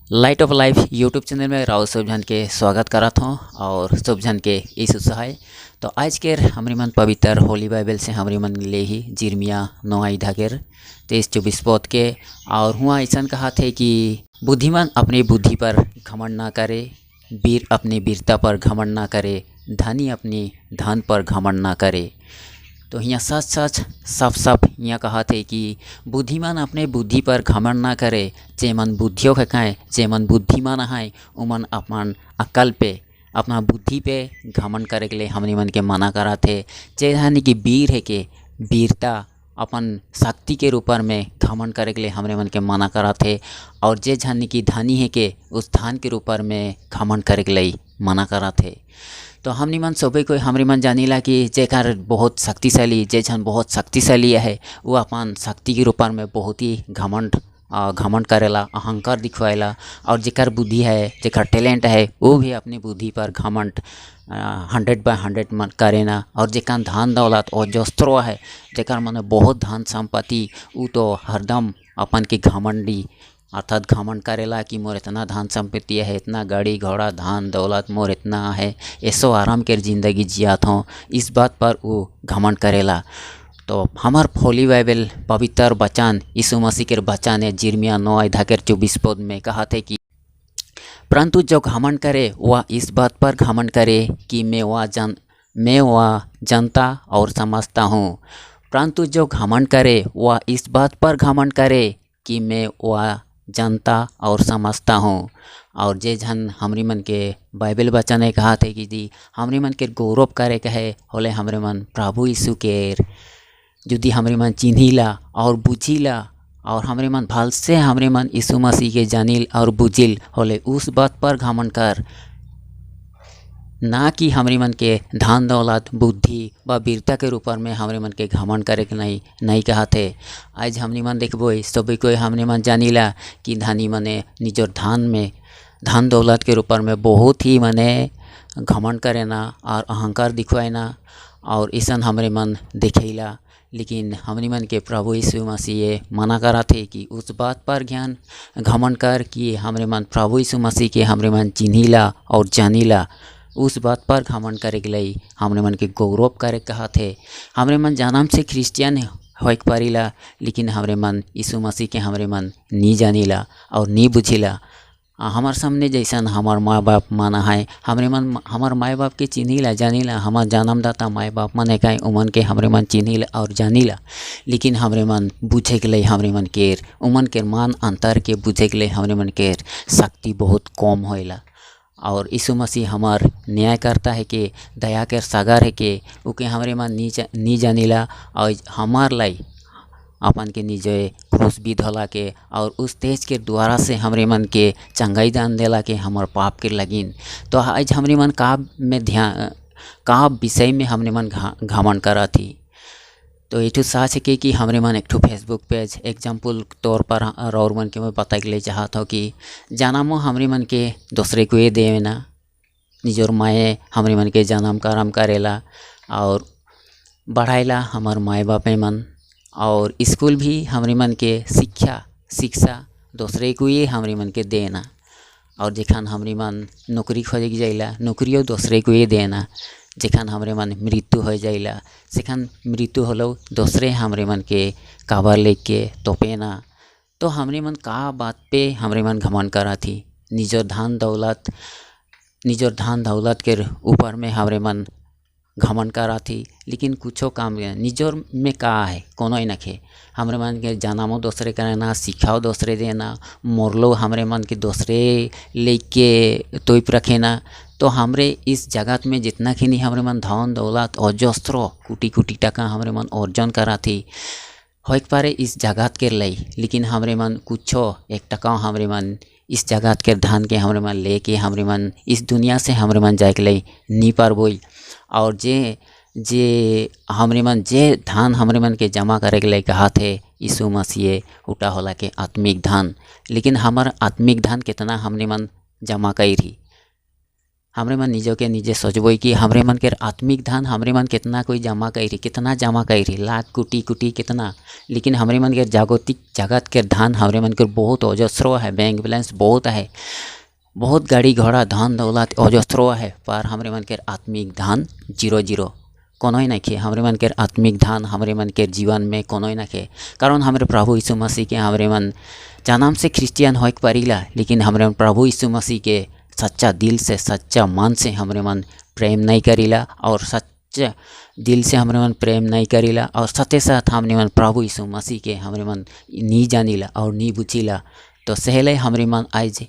Light of life YouTube channel में राव सब जन के स्वागत करत हूँ और सब जन के इस उत्साह। तो आज के हमारी मन पवित्र होली बाइबल से हमारी मन ले ही जिर्मिया 9 23-24 पद के। और हुआ ऐसा कहा थे कि बुद्धिमान अपने बुद्धि पर घमंड ना करे, वीर अपनी वीरता पर घमंड ना करे, धनी अपनी धन पर घमंड ना करे। तो यहाँ सच सच साफ साफ यहाँ कहा थे कि बुद्धिमान अपने बुद्धि पर घमंड ना करे। जे मन बुद्धियों खाए, जे मन बुद्धिमान है उमन अपन अकल पे, अपना बुद्धि पे घमंड करे के लिए हमने मन के मना करा थे। जे यानी कि वीर है के वीरता अपन शक्ति के ऊपर में घमंड करे के लिए हमरे मन के मना करा थे। और जे जानी कि धनी है के उस धन के ऊपर में घमंड करे के लिए मना करा थे। तो हमनी मन सभी को हमरी मन जानीला कि जेकर बहुत शक्तिशाली, जे जन बहुत शक्तिशाली है वो अपन शक्ति के ऊपर में बहुत ही घमंड करेला, अहंकार दिखवाएला। और जेकर बुद्धि है, जेकर टैलेंट है वो भी अपनी बुद्धि पर घमंड 100/100 करेना। और जेकर धन दौलत और जस्त्रो है, जेकर मन बहुत धन संपत्ति, वो तो हरदम अपन के घमंडी अर्थात घमंड करेला कि मोर इतना धन संपत्ति है, इतना गाड़ी घोड़ा धन दौलत मोर इतना है, ऐसो आराम के ज़िंदगी जियात हूँ, इस बात पर वो घमंड करेला। तो हमार होली बाइबल पवित्र वचन यीशु मसीह के वचन है जिर्मिया 9:24 पद में कहा थे कि परंतु जो घमंड करे वह इस बात पर घमंड करे कि मैं वह जानता और समझता हूँ। परंतु जो घमंड करे वह इस बात पर घमंड करे कि मैं वह जानता और समझता हूँ। और जे जन हमरी मन के बाइबल वचन है कहा थे कि जी हमरी मन के गौरव करे कहे होले हमरे मन प्रभु यीशु के यदि हमरे मन चिन्हिला और बुझिला और हमरे मन भल से हमरे मन यीशु मसीह के जानिल और बुझिल होले उस बात पर घमंड कर, ना कि हमरे मन के धन दौलत बुद्धि व वीरता के ऊपर में हमरे मन के घमंड करे के नहीं कहा थे। आज हमनी मन देखबो सभी कोई हमरे मन जानिला कि धनी मने निजर धन दौलत के ऊपर में बहुत ही मने घमंड करेना और अहंकार दिखवाएना और ऐसा हमरे मन देखेला। लेकिन हमरी मन के प्रभु यीशु मसीह मना करा थे कि उस बात पर ज्ञान घमंड कर कि हमरे मन प्रभु यीशु मसीह के हमरे मन चिन्हिला और जानिला, उस बात पर घमंड करे के लिए हमरे मन के गौरव करे कहा थे। हमरे मन जन्म से क्रिश्चियन होइक पारिला, लेकिन हमरे मन यीशु मसीह के हमरे मन नी जानिला और नी बुझिला। हमार सामने जैसन हमार माँ बाप माना है, हमरे मन हमार माँ बाप के चिन्हिला जानिला, हमार जन्मदाता माँ बाप मन है उमन के हमरे मन चिन्हिला और जानिला। लेकिन हमरे मन बुझे के लिए हमरे मन के उमन के मान अंतर के बुझे के लिए हमरे मन के शक्ति बहुत कम होइला। और यीशु मसीह हमार न्याय करता है कि दया के सागर है कि उके हमरे मन नी जानिला और हमार लाई अपन के निजे क्रूस भी धोला के और उस तेज के द्वारा से हमरे मन के चंगाई दान देला के हमार पाप के लगिन। तो आज हमरे मन का विषय में हमरे मन घमंड करा थी। तो ये सच है कि हमरे मन एक फेसबुक पेज एग्जाम्पल तौर पर और मन के मैं बता के लिए चाहता हूँ कि जन्मो हमरे मन के दूसरे को ये देना, निजोर माए हमरे मन के जन्म करम करेला और बढ़ाएला हमार माए बापे मन। और स्कूल भी हमरे मन के शिक्षा दूसरे को ये हमरे मन के देना। और जेखन हमरे मन नौकरी खोजे के जाइला नौकरियों दूसरे को ये देना। जेखन हमरे मन मृत्यु हो जाइला सेखन मृत्यु होलो दूसरे हमरे मन के काबर लेके तोपेना। तो हमरे मन का बात पे हमरे मन घमंड करा थी, निजर धन दौलत के ऊपर में हमरे मन घमंड करा थी। लेकिन कुछो काम निजोर में का है कोनो ही नखे, हमरे मन के जन्मो दूसरे करना, सिखाओ दूसरे देना, मोरलो हमरे मन के दूसरे लेके तोप रखेना। तो हमरे इस जगत में जितना खिनी हमरे मन धन दौलत और जस्त्रो कोटि टका हमरे मन अर्जन करा थी होइक पारे इस जगत के लई, लेकिन हमरे मन कुछो 1 टका हमरे मन इस जगत के धन के हमरे मन लेके हमरे मन इस दुनिया से हमरे मन जाए के लई नी पारबोई। और जे हमरे मन जे धन हमरे मन के जमा करे के लिए कहा थे यीशु मसीह उठा होला के आत्मिक धन। लेकिन हमार आत्मिक धन कितना हमरे मन जमा करी, हमरे मन निजो के निजे सोचबोई कि हमरे मन के आत्मिक धन हमरे मन कितना कोई जमा करी, कितना जमा करी, लाख कोटि कोटि कितना, लेकिन हमरे मन के जागतिक जगत के धन हमरे मन के बहुत अजस्रो है, बैंक बैलेंस बहुत है, बहुत गाड़ी घोड़ा धन दौलत अजस्रो है, पर हमरे मन के आत्मिक धन 0 कोनो ही नहीं। हमरे मन के आत्मिक धन हमरे मन के जीवन में कोनो ही नहीं, कारण हमरे प्रभु यीशु मसीह के हमरे मन जन्म से क्रिश्चियन होइक परिला, लेकिन हमरे प्रभु यीशु मसीह के सच्चा दिल से सच्चा मन से हमरे मन प्रेम नहीं करीला, और सच्चा दिल से हमरे मन प्रेम नहीं करीला, और साथे साथ हमरे मन प्रभु यीशु मसीह के हमरे मन नी जानीला और नी बुझीला। तो सहले हमरे मन आज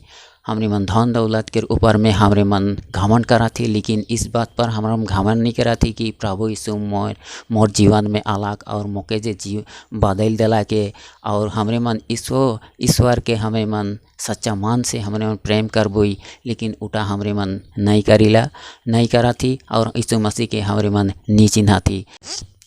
हमरे मन धन दौलत के ऊपर में हमरे मन घमंड करा थी, लेकिन इस बात पर हमरा घमंड नहीं करा थी कि प्रभु यीशु मोर जीवन में आलाक और मोके जे जीव बदल दिला के, और हमरे मन ईश्वर के हमें मन सच्चा मन से हमरे मन प्रेम करबोई, लेकिन उटा हमरे मन नहीं करीला नहीं करा थी, और यीशु मसीह के हमरे मन नी चिन्हा थी।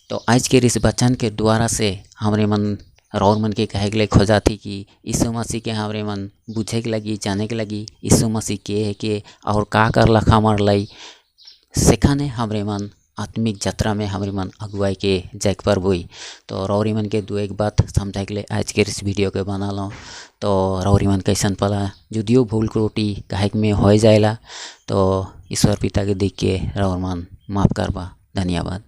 तो आज के इस वचन के द्वारा से हमरे मन और मन के कहे के लिए खोजा थी कि यीशु मसीह के हमरे मन बुझे के लगी, जाने के लगी यीशु मसीह के है के और का कर लखा हमार लाई, सेखाने हमरे मन आत्मिक यात्रा में हमरे मन अगुवाई के जैक पर बोई। तो रौरी मन के दो एक बात समझाए के लिए आज के इस वीडियो के बना लो। तो रौरी मन कैसन पला, जुदियो भूल त्रुटि कहे में हो जाएला, तो ईश्वर पिता के देख के रौर मन माफ़ करबा। धन्यवाद।